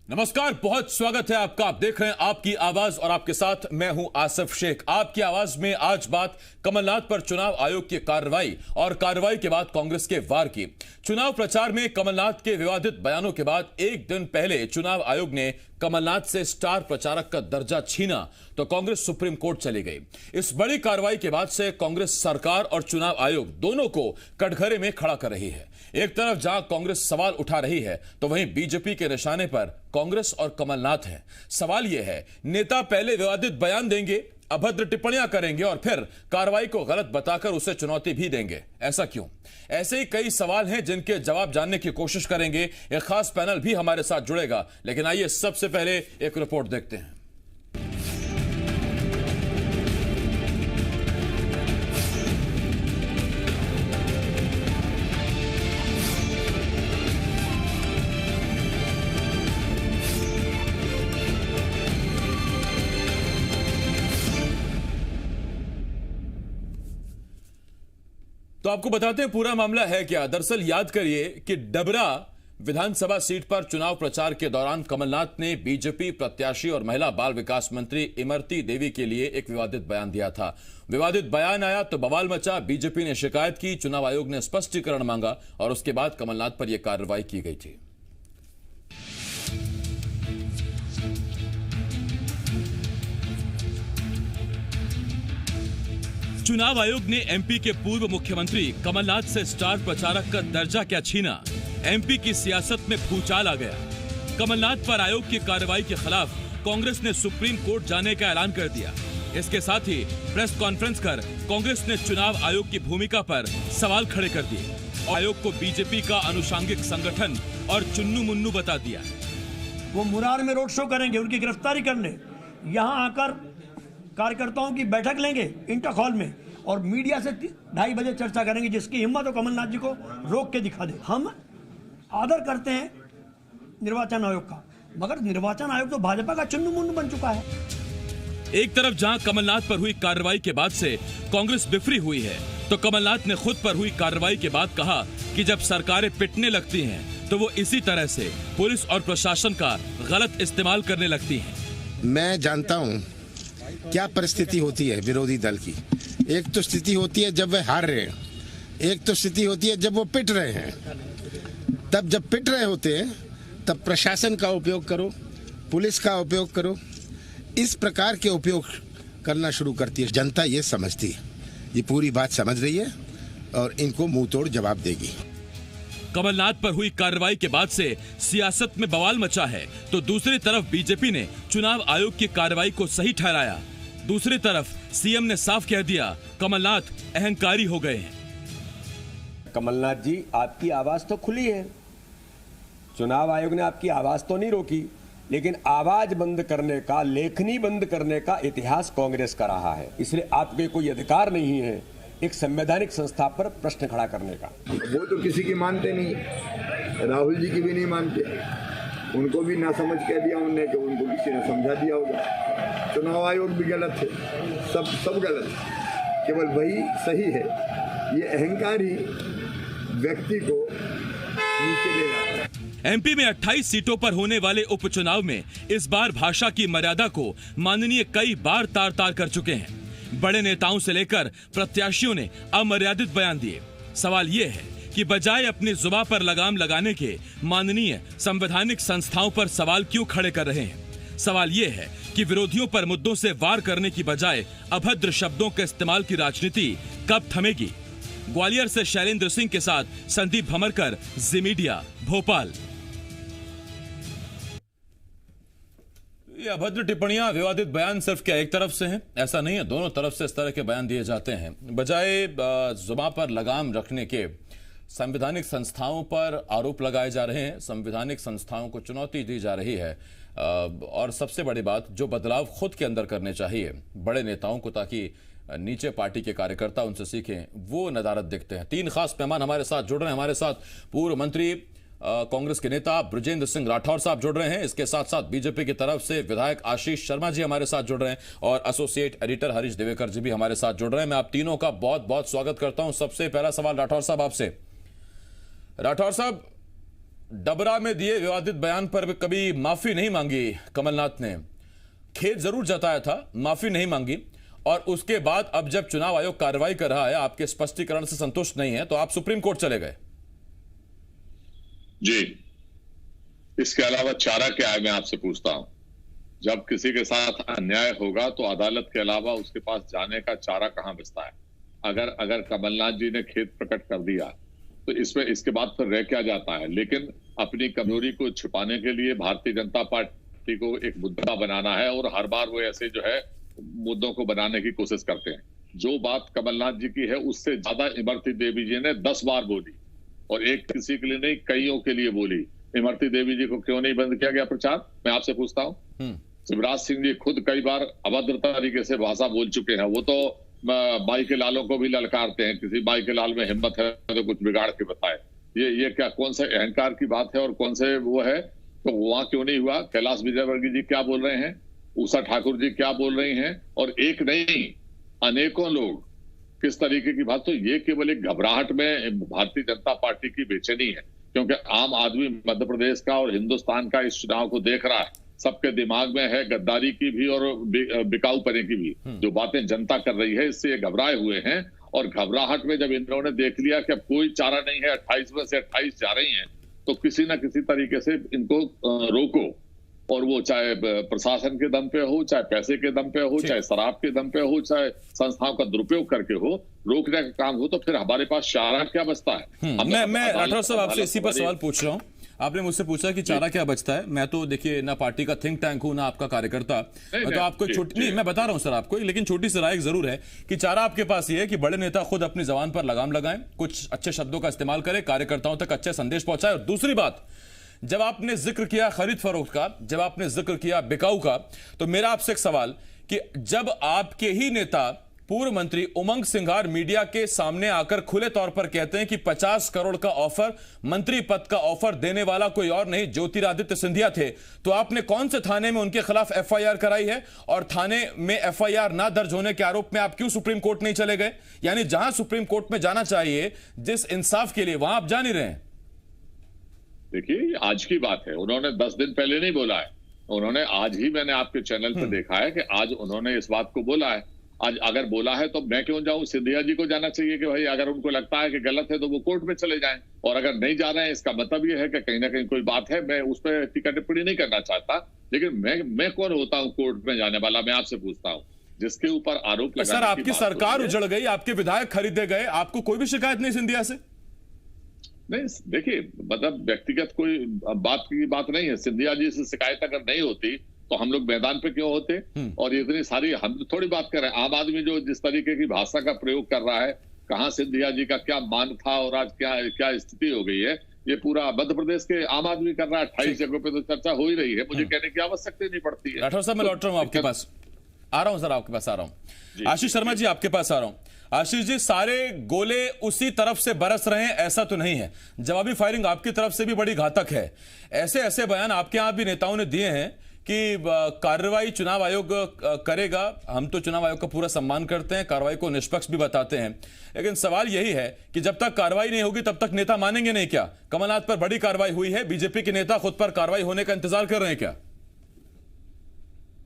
नमस्कार, बहुत स्वागत है आपका। आप देख रहे हैं आपकी आवाज और आपके साथ मैं हूं आसिफ शेख। आपकी आवाज में आज बात कमलनाथ पर चुनाव आयोग की कार्रवाई और कार्रवाई के बाद कांग्रेस के वार की। चुनाव प्रचार में कमलनाथ के विवादित बयानों के बाद एक दिन पहले चुनाव आयोग ने कमलनाथ से स्टार प्रचारक का दर्जा छीना तो कांग्रेस सुप्रीम कोर्ट चली गई। इस बड़ी कार्रवाई के बाद से कांग्रेस सरकार और चुनाव आयोग दोनों को कटघरे में खड़ा कर रही है। एक तरफ जहां कांग्रेस सवाल उठा रही है तो वहीं बीजेपी के निशाने पर कांग्रेस और कमलनाथ है। सवाल यह है, नेता पहले विवादित बयान देंगे, अभद्र टिप्पणियां करेंगे और फिर कार्रवाई को गलत बताकर उसे चुनौती भी देंगे। ऐसा क्यों? ऐसे ही कई सवाल हैं जिनके जवाब जानने की कोशिश करेंगे। एक खास पैनल भी हमारे साथ जुड़ेगा, लेकिन आइए सबसे पहले एक रिपोर्ट देखते हैं। तो आपको बताते हैं पूरा मामला है क्या। दरअसल याद करिए कि डबरा विधानसभा सीट पर चुनाव प्रचार के दौरान कमलनाथ ने बीजेपी प्रत्याशी और महिला बाल विकास मंत्री इमरती देवी के लिए एक विवादित बयान दिया था। विवादित बयान आया तो बवाल मचा। बीजेपी ने शिकायत की, चुनाव आयोग ने स्पष्टीकरण मांगा और उसके बाद कमलनाथ पर यह कार्रवाई की गई थी। चुनाव आयोग ने एमपी के पूर्व मुख्यमंत्री कमलनाथ से स्टार प्रचारक का दर्जा क्या छीना? एमपी की सियासत में भूचाल आ गया। कमलनाथ पर आयोग की कार्रवाई के खिलाफ कांग्रेस ने सुप्रीम कोर्ट जाने का ऐलान कर दिया। इसके साथ ही प्रेस कॉन्फ्रेंस कर कांग्रेस ने चुनाव आयोग की भूमिका पर सवाल खड़े कर दिए। आयोग को बीजेपी का अनुषांगिक संगठन और चुन्नू मुन्नू बता दिया। वो मुरार में रोड शो करेंगे, उनकी गिरफ्तारी करने यहाँ आकर कार्यकर्ताओं की बैठक लेंगे इंटक हॉल में और मीडिया से 2:30 बजे चर्चा करेंगे। जिसकी हिम्मत हो कमलनाथ जी को रोक के दिखा दे। हम आदर करते हैं निर्वाचन आयोग का, मगर निर्वाचन आयोग तो भाजपा का चुन्नू मुन्नू बन चुका है। एक तरफ जहां कमलनाथ पर हुई कार्रवाई के बाद से कांग्रेस बिफरी हुई है, तो कमलनाथ ने खुद पर हुई कार्रवाई के बाद कहा कि जब सरकारें पिटने लगती हैं तो वो इसी तरह से पुलिस और प्रशासन का गलत इस्तेमाल करने लगती हैं। मैं जानता हूँ क्या परिस्थिति होती है विरोधी दल की। एक तो स्थिति होती है जब वे हार रहे हैं, एक तो स्थिति होती है जब वो पिट रहे हैं। तब जब पिट रहे होते हैं तब प्रशासन का उपयोग करो, पुलिस का उपयोग करो, इस प्रकार के उपयोग करना शुरू करती है। जनता ये समझती है, ये पूरी बात समझ रही है और इनको मुंह तोड़ जवाब देगी। कमलनाथ पर हुई कार्रवाई के बाद से सियासत में बवाल मचा है, तो दूसरी तरफ बीजेपी ने चुनाव आयोग की कार्रवाई को सही ठहराया। दूसरी तरफ सीएम ने साफ कह दिया कमलनाथ अहंकारी हो गए हैं। कमलनाथ जी, आपकी आवाज तो खुली है, चुनाव आयोग ने आपकी आवाज तो नहीं रोकी, लेकिन आवाज बंद करने का, लेखनी बंद करने का इतिहास कांग्रेस का रहा है। इसलिए आपके कोई अधिकार नहीं है एक संवैधानिक संस्था पर प्रश्न खड़ा करने का। वो तो किसी की मानते नहीं, राहुल जी की भी नहीं मानते। उनको भी ना समझ कह दिया उनने कि उनको किसी ने समझा दिया होगा। चुनाव आयोग भी गलत है, सब गलत है, केवल वही सही है। ये अहंकारी व्यक्ति को नीचे ले जाता है। एमपी में 28 सीटों पर होने वाले उपचुनाव में इस बार भाषा की मर्यादा को माननीय कई बार तार तार कर चुके हैं। बड़े नेताओं से लेकर प्रत्याशियों ने अमर्यादित बयान दिए। सवाल यह है कि बजाय अपनी जुबान पर लगाम लगाने के माननीय संवैधानिक संस्थाओं पर सवाल क्यों खड़े कर रहे हैं। सवाल यह है कि विरोधियों पर मुद्दों से वार करने की बजाय अभद्र शब्दों के इस्तेमाल की राजनीति कब थमेगी। ग्वालियर से शैलेंद्र सिंह के साथ संदीप भमरकर, जी मीडिया, भोपाल। ये अभद्र टिप्पणियां, विवादित बयान सिर्फ क्या एक तरफ से हैं? ऐसा नहीं है, दोनों तरफ से इस तरह के बयान दिए जाते हैं। बजाय जुबान पर लगाम रखने के संवैधानिक संस्थाओं पर आरोप लगाए जा रहे हैं, संवैधानिक संस्थाओं को चुनौती दी जा रही है। और सबसे बड़ी बात, जो बदलाव खुद के अंदर करने चाहिए बड़े नेताओं को, ताकि नीचे पार्टी के कार्यकर्ता उनसे सीखें, वो नदारत दिखते हैं। 3 खास मेहमान हमारे साथ जुड़ रहे हैं। हमारे साथ पूर्व मंत्री कांग्रेस के नेता बृजेंद्र सिंह राठौर साहब जुड़ रहे हैं। इसके साथ साथ बीजेपी की तरफ से विधायक आशीष शर्मा जी हमारे साथ जुड़ रहे हैं और एसोसिएट एडिटर हरीश देवेकर जी भी हमारे साथ जुड़ रहे हैं। मैं आप तीनों का बहुत बहुत स्वागत करता हूं। सबसे पहला सवाल राठौर साहब आपसे। राठौर साहब, डबरा में दिए विवादित बयान पर कभी माफी नहीं मांगी कमलनाथ ने। खेद जरूर जताया था, माफी नहीं मांगी, और उसके बाद अब जब चुनाव आयोग कार्रवाई कर रहा है, आपके स्पष्टीकरण से संतुष्ट नहीं है, तो आप सुप्रीम कोर्ट चले गए। जी, इसके अलावा चारा क्या है, मैं आपसे पूछता हूं। जब किसी के साथ अन्याय होगा तो अदालत के अलावा उसके पास जाने का चारा कहां बचता है? अगर कमलनाथ जी ने खेद प्रकट कर दिया तो इसमें इसके बाद फिर रह क्या जाता है? लेकिन अपनी कमजोरी को छिपाने के लिए भारतीय जनता पार्टी को एक मुद्दा बनाना है, और हर बार वो ऐसे जो है मुद्दों को बनाने की कोशिश करते हैं। जो बात कमलनाथ जी की है उससे ज्यादा इमरती देवी जी ने 10 बार बोली, और एक किसी के लिए नहीं, कईयों के लिए बोली। इमरती देवी जी को क्यों नहीं बंद किया गया प्रचार, मैं आपसे पूछता हूँ। शिवराज सिंह जी खुद कई बार अभद्र तरीके से भाषा बोल चुके हैं। वो तो बाई के लालों को भी ललकारते हैं, किसी बाई के लाल में हिम्मत है तो कुछ बिगाड़ के बताए। ये क्या, कौन से अहंकार की बात है और कौन से वो है? तो वहां क्यों नहीं हुआ? कैलाश विजयवर्गीय जी क्या बोल रहे हैं, उषा ठाकुर जी क्या बोल रही हैं, और एक नहीं अनेकों लोग किस तरीके की बात। तो ये केवल एक घबराहट में भारतीय जनता पार्टी की बेचैनी है, क्योंकि आम आदमी मध्य प्रदेश का और हिंदुस्तान का इस चुनाव को देख रहा है। सबके दिमाग में है गद्दारी की भी और बिकाऊपने की भी। जो बातें जनता कर रही है इससे ये घबराए हुए हैं, और घबराहट में जब इन्होंने देख लिया कि अब कोई चारा नहीं है, 28 में से 28 जा रही हैं, तो किसी ना किसी तरीके से इनको रोको। और वो चाहे प्रशासन के दम पे हो, चाहे पैसे के दम पे हो, चाहे शराब के दम पे हो, चाहे संस्थाओं का दुरुपयोग करके हो, रोकने का काम हो, तो फिर हमारे पास चारा क्या बचता है? मैं राठौर साहब आपसे इसी पर सवाल पूछ रहा हूँ। आपने मुझसे पूछा कि चारा क्या बचता है। मैं तो देखिए ना पार्टी का थिंक टैंक हूं ना आपका कार्यकर्ता, तो आपको छोटी नहीं, मैं बता रहा हूं सर आपको, लेकिन छोटी सी राय जरूर है कि चारा आपके पास ये है कि बड़े नेता खुद अपनी जबान पर लगाम लगाएं, कुछ अच्छे शब्दों का इस्तेमाल करें, कार्यकर्ताओं तक अच्छे संदेश पहुंचाएं। और दूसरी बात, जब आपने जिक्र किया खरीद फरोख्त का, जब आपने जिक्र किया बिकाऊ का, तो मेरा आपसे एक सवाल कि जब आपके ही नेता पूर्व मंत्री उमंग सिंघार मीडिया के सामने आकर खुले तौर पर कहते हैं कि 50 करोड़ का ऑफर, मंत्री पद का ऑफर देने वाला कोई और नहीं ज्योतिरादित्य सिंधिया थे, तो आपने कौन से थाने में उनके खिलाफ एफआईआर कराई है? और थाने में एफआईआर ना दर्ज होने के आरोप में आप क्यों सुप्रीम कोर्ट नहीं चले गए? यानी जहां सुप्रीम कोर्ट में जाना चाहिए जिस इंसाफ के लिए, वहां आप जा नहीं रहे हैं। देखिए, आज की बात है, उन्होंने 10 दिन पहले नहीं बोला है, उन्होंने आज ही, मैंने आपके चैनल पर देखा है कि आज उन्होंने इस बात को बोला है। आज अगर बोला है तो मैं क्यों जाऊं? सिंधिया जी को जाना चाहिए कि भाई अगर उनको लगता है कि गलत है तो वो कोर्ट में चले जाएं, और अगर नहीं जा रहे हैं इसका मतलब ये है कि कहीं ना कहीं कोई बात है। मैं उस पर टीका टिप्पणी नहीं करना चाहता, लेकिन मैं कौन होता हूं कोर्ट में जाने वाला? मैं आपसे पूछता हूं, जिसके ऊपर आरोप लगाने सर आपकी सरकार उजड़ गई, आपके विधायक खरीदे गए, आपको कोई भी शिकायत नहीं सिंधिया से? नहीं, देखिए, मतलब व्यक्तिगत कोई बात नहीं है। सिंधिया जी से शिकायत अगर नहीं होती तो हम लोग मैदान पे क्यों होते? और इतनी सारी हम थोड़ी बात कर रहे हैं। आम आदमी जो जिस तरीके की भाषा का प्रयोग कर रहा है, कहां सिंधिया जी का क्या मान था और आज क्या स्थिति हो गई है, ये पूरा मध्य प्रदेश के आम आदमी कर रहा है। 28 जगहों पे तो चर्चा हो ही रही है, मुझे कहने की आवश्यकता नहीं पड़ती है। राठौर साहब मैं लौट रहा हूं आपके पास, आ रहा हूं सर, आपके पास आ रहा हूं। आशीष शर्मा जी आपके पास आ रहा हूं। आशीष जी, सारे गोले उसी तरफ से बरस रहे हैं ऐसा तो नहीं है, जवाबी फायरिंग आपकी तरफ से भी बड़ी घातक है। ऐसे बयान आपके यहां भी नेताओं ने दिए हैं कि कार्रवाई चुनाव आयोग करेगा। हम तो चुनाव आयोग का पूरा सम्मान करते हैं, कार्रवाई को निष्पक्ष भी बताते हैं, लेकिन सवाल यही है कि जब तक कार्रवाई नहीं होगी तब तक नेता मानेंगे नहीं क्या? कमलनाथ पर बड़ी कार्रवाई हुई है, बीजेपी के नेता खुद पर कार्रवाई होने का इंतजार कर रहे हैं क्या?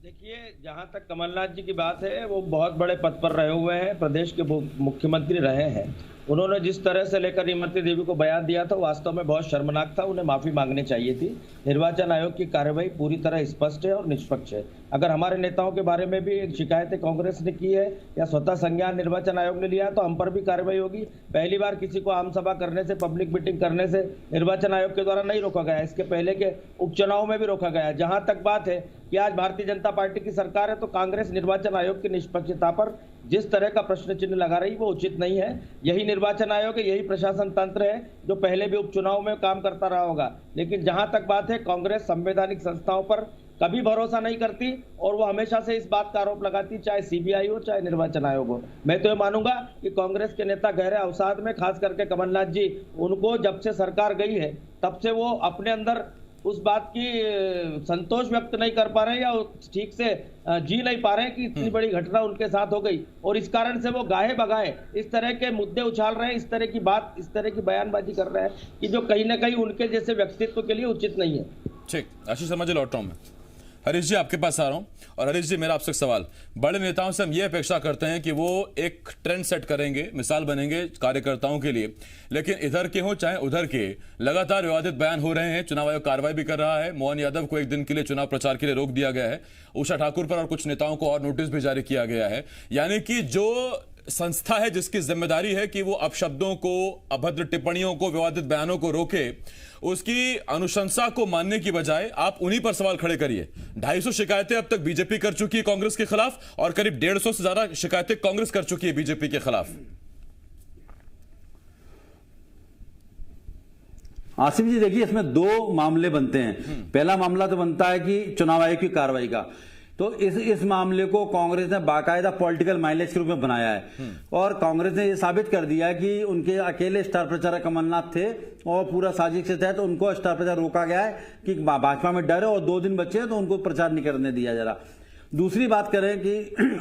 देखिए, जहां तक कमलनाथ जी की बात है, वो बहुत बड़े पद पर रहे हुए हैं, प्रदेश के मुख्यमंत्री रहे हैं। उन्होंने जिस तरह से लेकर इमरती देवी को बयान दिया था वास्तव में बहुत शर्मनाक था, उन्हें माफी मांगनी चाहिए थी। निर्वाचन आयोग की कार्रवाई पूरी तरह स्पष्ट है और निष्पक्ष है। अगर हमारे नेताओं के बारे में भी शिकायतें कांग्रेस ने की है या स्वतः संज्ञान निर्वाचन आयोग ने लिया तो हम पर भी कार्रवाई होगी। पहली बार किसी को आम सभा करने से, पब्लिक मीटिंग करने से निर्वाचन आयोग के द्वारा नहीं रोका गया, इसके पहले के उपचुनाव में भी रोका गया। जहां तक बात है कि आज भारतीय जनता पार्टी की सरकार है तो कांग्रेस निर्वाचन आयोग की निष्पक्षता पर जिस तरह का प्रश्न चिन्ह लगा रही वो उचित नहीं है। यही निर्वाचन आयोग है, यही प्रशासन तंत्र है जो पहले भी उपचुनाव में काम करता रहा होगा। लेकिन जहां तक बात है, कांग्रेस संवैधानिक संस्थाओं पर कभी भरोसा नहीं करती और वो हमेशा से इस बात का आरोप लगाती, चाहे सीबीआई हो चाहे निर्वाचन आयोग हो। मैं तो ये मानूंगा कि कांग्रेस के नेता गहरे अवसाद में, खास करके कमलनाथ जी, उनको जब से सरकार गई है तब से वो अपने अंदर उस बात की संतोष व्यक्त नहीं कर पा रहे हैं या ठीक से जी नहीं पा रहे हैं कि इतनी बड़ी घटना उनके साथ हो गई, और इस कारण से वो गाहे बगाए इस तरह के मुद्दे उछाल रहे हैं, इस तरह की बात, इस तरह की बयानबाजी कर रहे हैं कि जो कहीं ना कहीं उनके जैसे व्यक्तित्व के लिए उचित नहीं है। ठीक, आशीष शर्मा जी लौट रहा हूं मैं। हरीश जी आपके पास आ रहा हूं, और हरीश जी मेरा आपसे एक सवाल, बड़े नेताओं से हम ये अपेक्षा करते हैं कि वो एक ट्रेंड सेट करेंगे, मिसाल बनेंगे कार्यकर्ताओं के लिए, लेकिन इधर के हो चाहे उधर के, लगातार विवादित बयान हो रहे हैं। चुनाव आयोग कार्रवाई भी कर रहा है, मोहन यादव को एक दिन के लिए चुनाव प्रचार के लिए रोक दिया गया है, उषा ठाकुर पर और कुछ नेताओं को और नोटिस भी जारी किया गया है। यानी कि जो संस्था है जिसकी जिम्मेदारी है कि वो अपशब्दों को, अभद्र टिप्पणियों को, विवादित बयानों को रोके, उसकी अनुशंसा को मानने की बजाय आप उन्हीं पर सवाल खड़े करिए। 250 शिकायतें अब तक बीजेपी कर चुकी है कांग्रेस के खिलाफ, और करीब 150 से ज्यादा शिकायतें कांग्रेस कर चुकी है बीजेपी के खिलाफ। आसिफ जी देखिए, इसमें दो मामले बनते हैं। पहला मामला तो बनता है कि चुनाव आयोग की कार्रवाई का, तो इस मामले को कांग्रेस ने बाकायदा पॉलिटिकल माइलेज के रूप में बनाया है, और कांग्रेस ने यह साबित कर दिया है कि उनके अकेले स्टार प्रचारक कमलनाथ थे और पूरा साजिश के तहत उनको स्टार प्रचार रोका गया है कि भाजपा में डर है और 2 दिन बचे हैं तो उनको प्रचार नहीं करने दिया जा रहा। दूसरी बात करें कि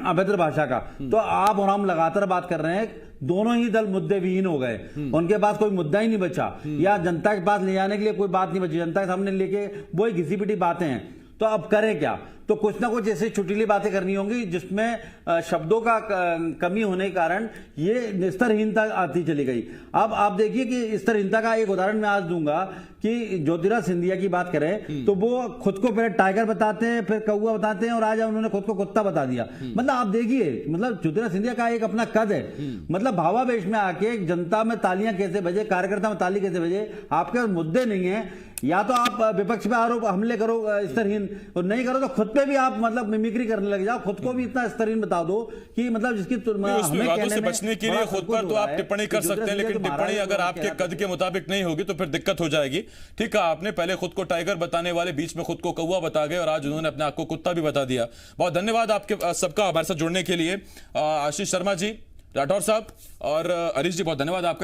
अभद्र भाषा का, तो आप और हम लगातार बात कर रहे हैं, दोनों ही दल मुद्दे विहीन हो गए, उनके पास कोई मुद्दा ही नहीं बचा, या जनता के पास ले जाने के लिए कोई बात नहीं बची, जनता के सामने लेके वही घिसी पिटी बातें हैं। तो अब करें क्या? तो कुछ ना कुछ ऐसी छुटीली बातें करनी होंगी जिसमें शब्दों का कमी होने के कारण ये स्तरहीनता आती चली गई। अब आप देखिए कि स्तरहीनता का एक उदाहरण मैं आज दूंगा कि ज्योतिरादित्य सिंधिया की बात करें तो वो खुद को पहले टाइगर बताते हैं, फिर कौवा बताते हैं, और आज उन्होंने खुद को कुत्ता बता दिया। मतलब आप देखिए, मतलब ज्योतिरादित्य सिंधिया का एक अपना कद है, मतलब भावावेश में आके जनता में तालियां कैसे बजे, कार्यकर्ता में ताली कैसे बजे। आपके मुद्दे नहीं है, या तो आप विपक्ष पे आरोप हमले करो स्तरहीन, और नहीं करो तो खुद पे भी आप मतलब मिमिक्री करने लग जाओ, खुद को भी इतना स्तरहीन बता दो कि मतलब जिसकी विवादों से बचने के लिए खुद पर तो आप टिप्पणी कर सकते हैं, लेकिन टिप्पणी अगर आपके कद के मुताबिक नहीं होगी तो फिर दिक्कत हो जाएगी। ठीक है, आपने पहले खुद को टाइगर बताने वाले बीच में खुद को कौवा बता गए, और आज उन्होंने अपने आप को कुत्ता भी बता दिया। बहुत धन्यवाद आपके सबका हमारे साथ जुड़ने के लिए। आशीष शर्मा जी, राठौर साहब और हरीश जी, बहुत धन्यवाद आपका।